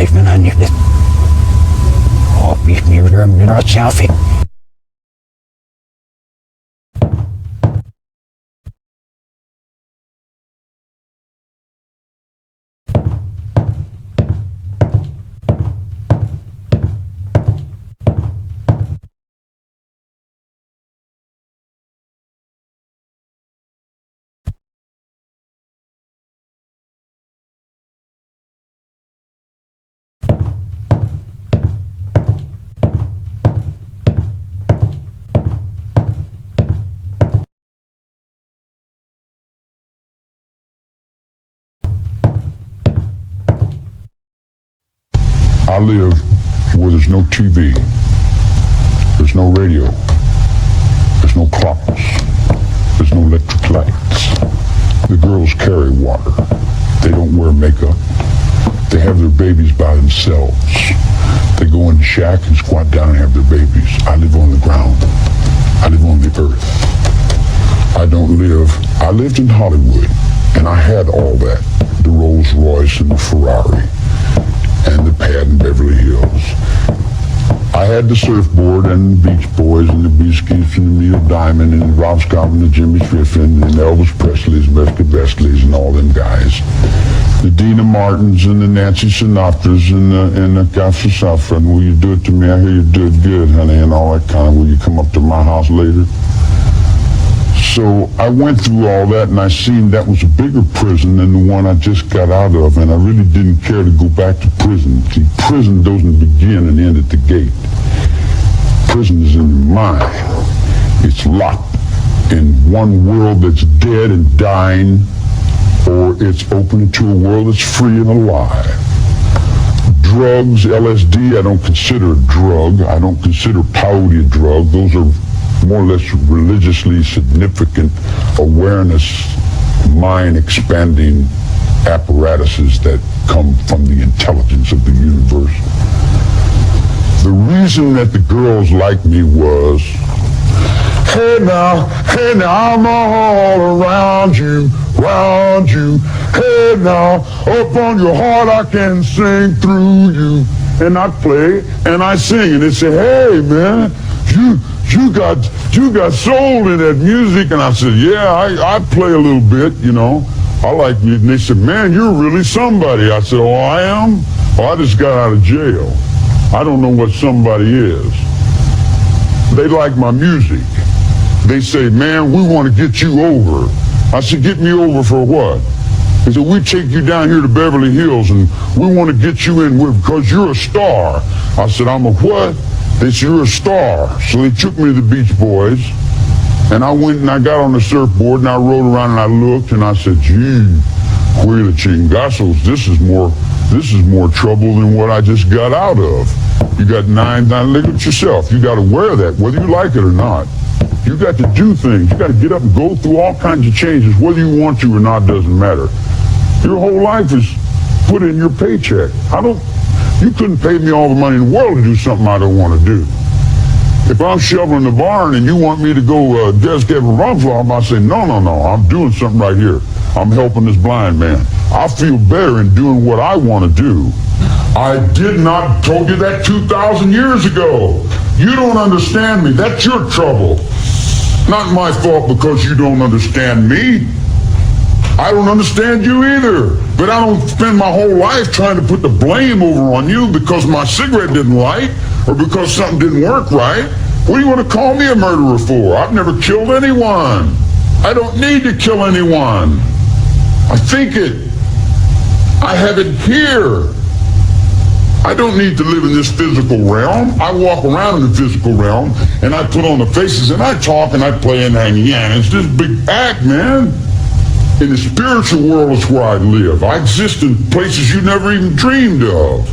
living on you. Oh, ich mir wieder mit selfie. I live where there's no TV, there's no radio, there's no clocks, there's no electric lights. The girls carry water. They don't wear makeup. They have their babies by themselves. They go in the shack and squat down and have their babies. I live on the ground. I live on the earth. I lived in Hollywood, and I had all that. The Rolls Royce and the Ferrari and the pad in Beverly Hills. I had the surfboard and the Beach Boys and the Beaskies and the Neil Diamond and the Rob Scott and the Jimmy Griffin and Elvis Presley's, Mr. Bestleys and all them guys. The Dina Martins and the Nancy Sinatras and the Gaffer Safra. And will you do it to me? I hear you do it good, honey, and all that kind of, will you come up to my house later? So I went through all that, and I seen that was a bigger prison than the one I just got out of, and I really didn't care to go back to prison. See, prison doesn't begin and end at the gate. Prison is in your mind. It's locked in one world that's dead and dying, or it's open to a world that's free and alive. Drugs, LSD, I don't consider a drug. I don't consider peyote a drug. Those are more or less religiously significant awareness, mind-expanding apparatuses that come from the intelligence of the universe. The reason that the girls liked me was, hey now, I'm all around you, hey now, up on your heart I can sing through you. And I play and I sing, and they say, hey man, you got soul in that music. And I said, yeah, I play a little bit, you know. I like music. And they said, man, you're really somebody. I said, oh, I am? Oh, I just got out of jail. I don't know what somebody is. They like my music. They say, man, we want to get you over. I said, get me over for what? They said, we take you down here to Beverly Hills and we want to get you in because you're a star. I said, I'm a what? They said, you're a star. So they took me to the Beach Boys, and I went and I got on the surfboard and I rode around and I looked and I said, gee, Huila Chingazos, this is more trouble than what I just got out of. You got nine, look at yourself. You got to wear that, whether you like it or not. You got to do things. You got to get up and go through all kinds of changes, whether you want to or not, doesn't matter. Your whole life is put in your paycheck. You couldn't pay me all the money in the world to do something I don't want to do. If I'm shoveling the barn and you want me to go just get a run for them, I say, no, I'm doing something right here. I'm helping this blind man. I feel better in doing what I want to do. I did not told you that 2,000 years ago. You don't understand me. That's your trouble. Not my fault because you don't understand me. I don't understand you either. But I don't spend my whole life trying to put the blame over on you because my cigarette didn't light or because something didn't work right. What do you want to call me a murderer for? I've never killed anyone. I don't need to kill anyone. I think it. I have it here. I don't need to live in this physical realm. I walk around in the physical realm and I put on the faces and I talk and I play and hang. Yeah, it's this big act, man. In the spiritual world is where I live. I exist in places you never even dreamed of.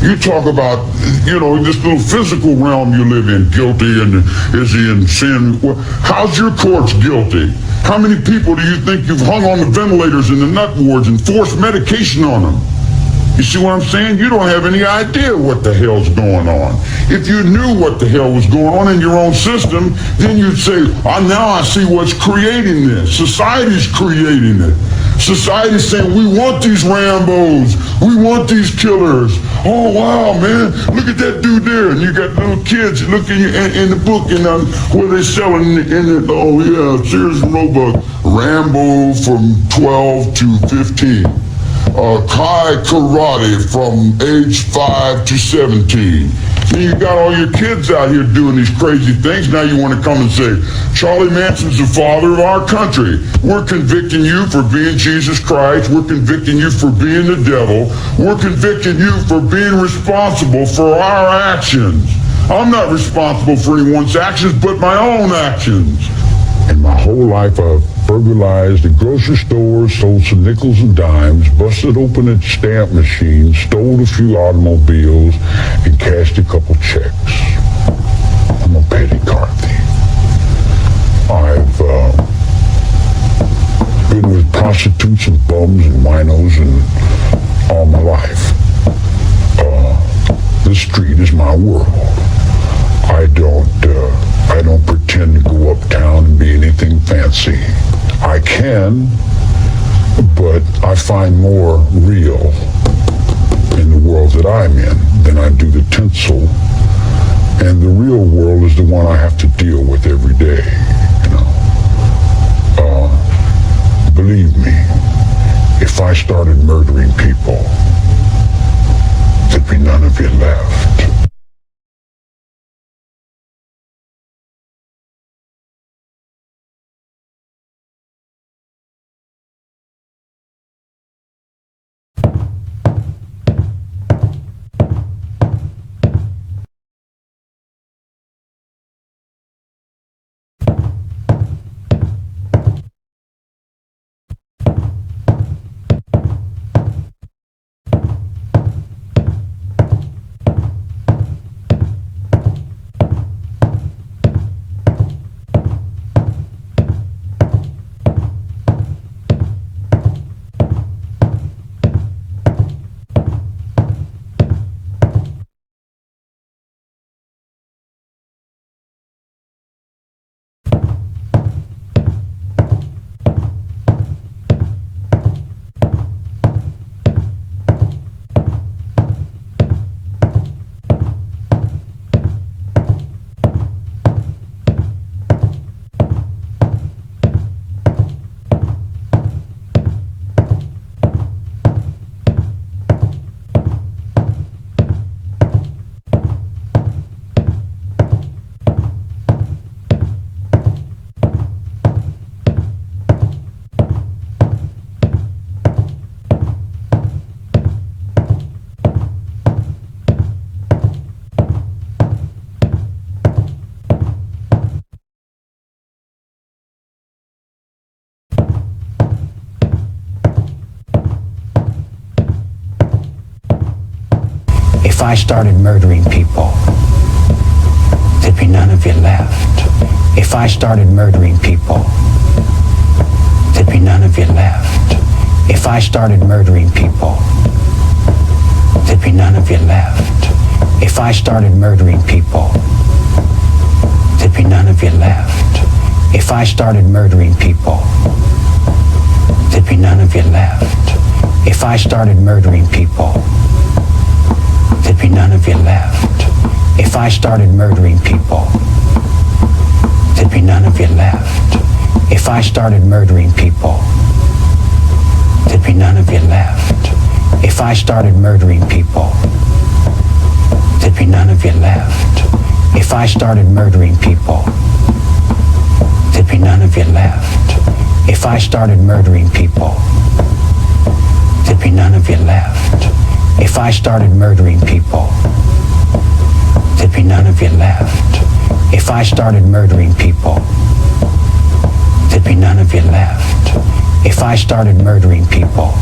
You talk about, this little physical realm you live in, guilty and is he in sin? Well, how's your courts guilty? How many people do you think you've hung on the ventilators in the nut wards and forced medication on them? You see what I'm saying? You don't have any idea what the hell's going on. If you knew what the hell was going on in your own system, then you'd say, now I see what's creating this. Society's creating it. Society's saying, we want these Rambos. We want these killers. Oh, wow, man. Look at that dude there. And you got little kids looking in the book where they're selling oh, yeah, Sears and Roebuck. Rambo from 12 to 15. Kai Karate from age 5 to 17. Then you got all your kids out here doing these crazy things. Now you want to come and say, Charlie Manson's the father of our country. We're convicting you for being Jesus Christ. We're convicting you for being the devil. We're convicting you for being responsible for our actions. I'm not responsible for anyone's actions but my own actions. In my whole life, I've burglarized the grocery stores, stole some nickels and dimes, busted open a stamp machine, stole a few automobiles, and cashed a couple checks. I'm a petty car thief. I've been with prostitutes and bums and winos and all my life. The street is my world. I don't pretend to go uptown and be anything fancy. I can, but I find more real in the world that I'm in than I do the tinsel. And the real world is the one I have to deal with every day, you know. Believe me, if I started murdering people, there'd be none of you left. If I started murdering people, there'd be none of you left. If I started murdering people, there'd be none of you left. If I started murdering people, there'd be none of you left. If I started murdering people, there'd be none of you left. If I started murdering people, there'd be none of you left. If I started murdering people, there'd be none of you left. If I started murdering people, there'd be none of you left. If I started murdering people, there'd be none of you left. If I started murdering people, there'd be none of you left. If I started murdering people, there'd be none of you left. If I started murdering people, there'd be none of you left. If I started murdering people, there'd be none of you left. If I started murdering people, there'd be none of you left. If I started murdering people,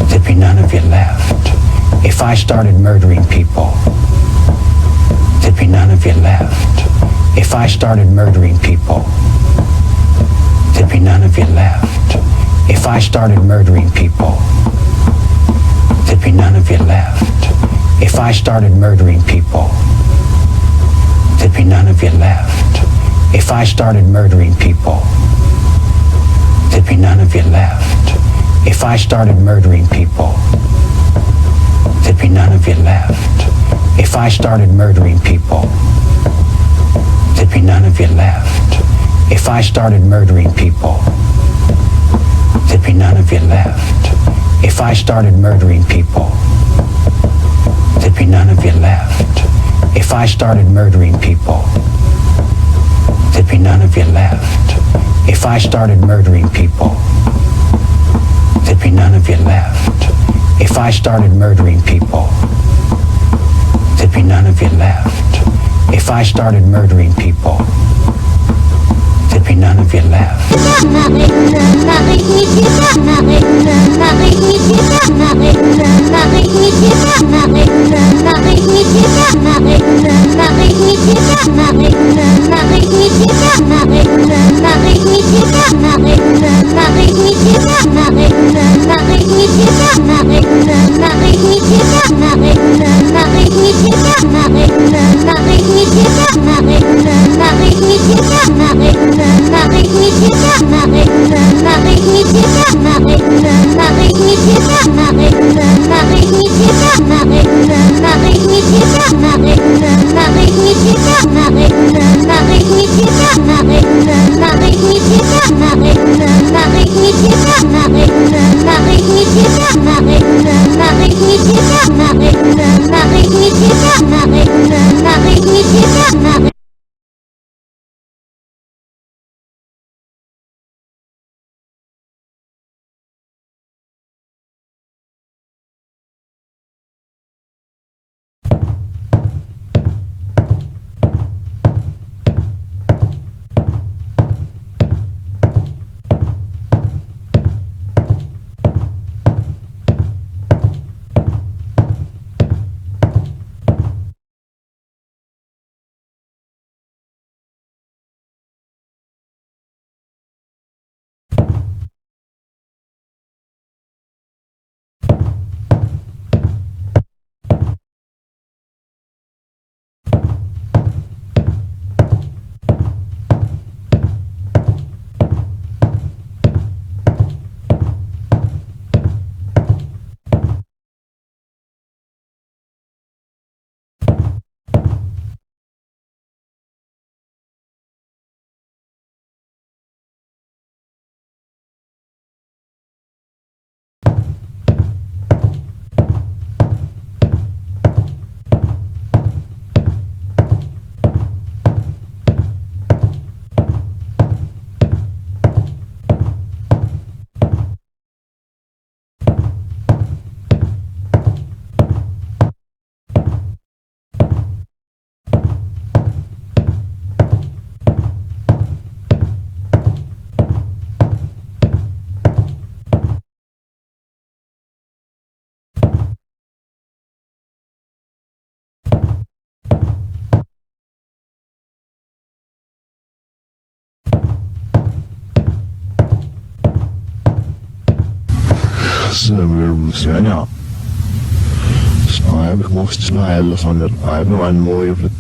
there'd be none of you left. If I started murdering people, there'd be none of you left. If I started murdering people, there'd be none of you left. If I started murdering people, there'd be none of you left. If I started murdering people, there'd be none of you left. If I started murdering people, there'd be none of you left. If I started murdering people, there'd be none of you left. If I started murdering people, there'd be none of you left. If I started murdering people, there'd be none of you left. If I started murdering people, there'd be none of you left. If I started murdering people, there'd be none of you left. If I started murdering people, there'd be none of you left. If I started murdering people, there'd be none of you left. If I started murdering people, there'd be none of you left. Ja. Snap ik moest snel van de Bijbel en mooi op het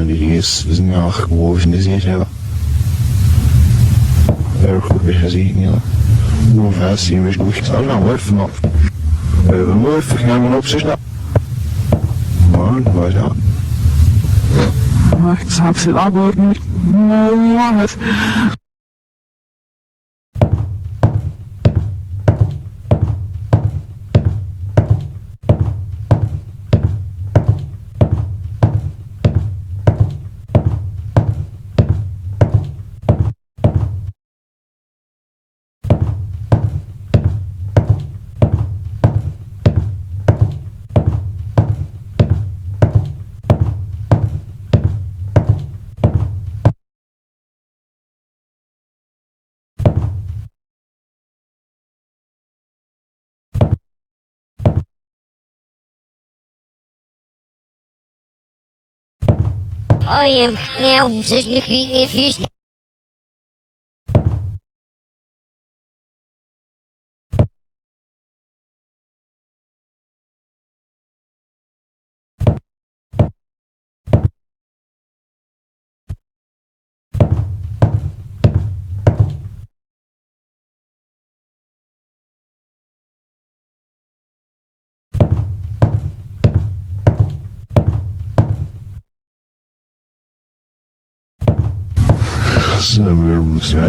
is niet gewoon is niet hebben. Er goed weer gezien ja. Hoe vast zien we goed zal nou wat vanaf. We moeten gaan op zich. Man, wat ja. Maar ik heb ze daar goed niet. Nou, I am now looking if you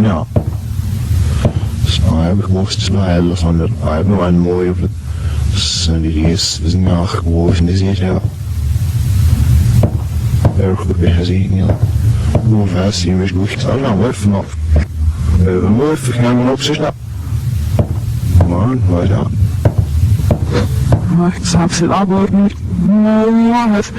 ja. Ik moest bij alles van ik heb nog een mooie die is naar gewoon is het ja. Erg goed gezien ja. Hoe vast je weet goed al dan wat vanaf. Mooi vergaan op zich nou. Maar ja. Maar ik snap het allemaal niet. Nou jongens.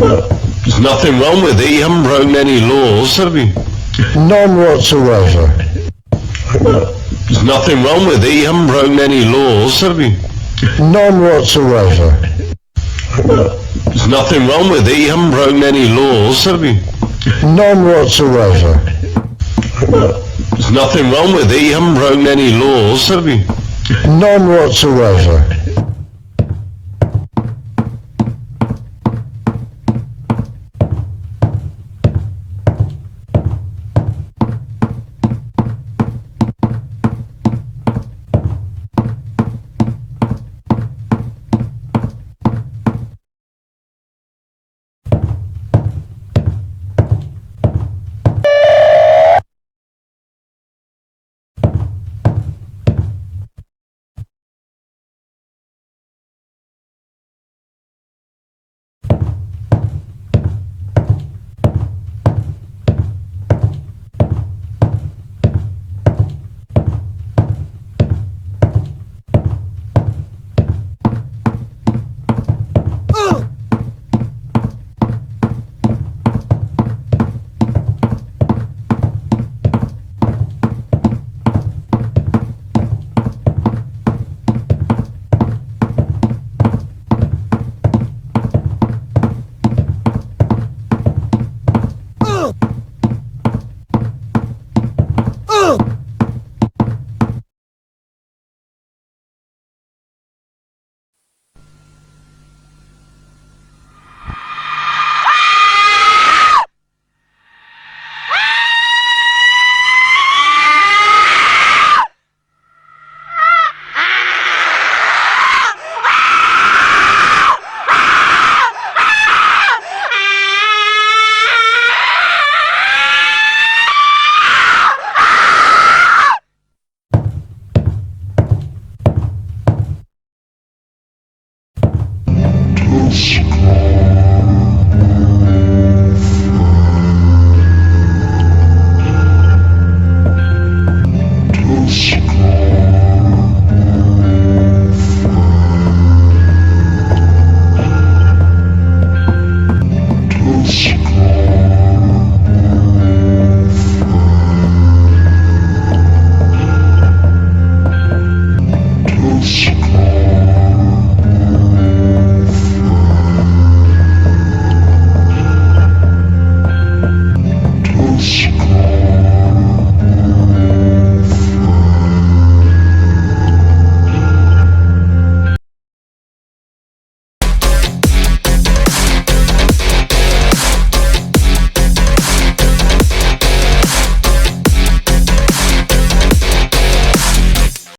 There's nothing wrong with it. You haven't broken any laws, have you? None whatsoever. There's nothing wrong with it. You haven't broken any laws, have you? None whatsoever. There's nothing wrong with it. You haven't broken any laws, have you? None whatsoever. There's nothing wrong with it. You haven't broken any laws, have you? None whatsoever. Scroll.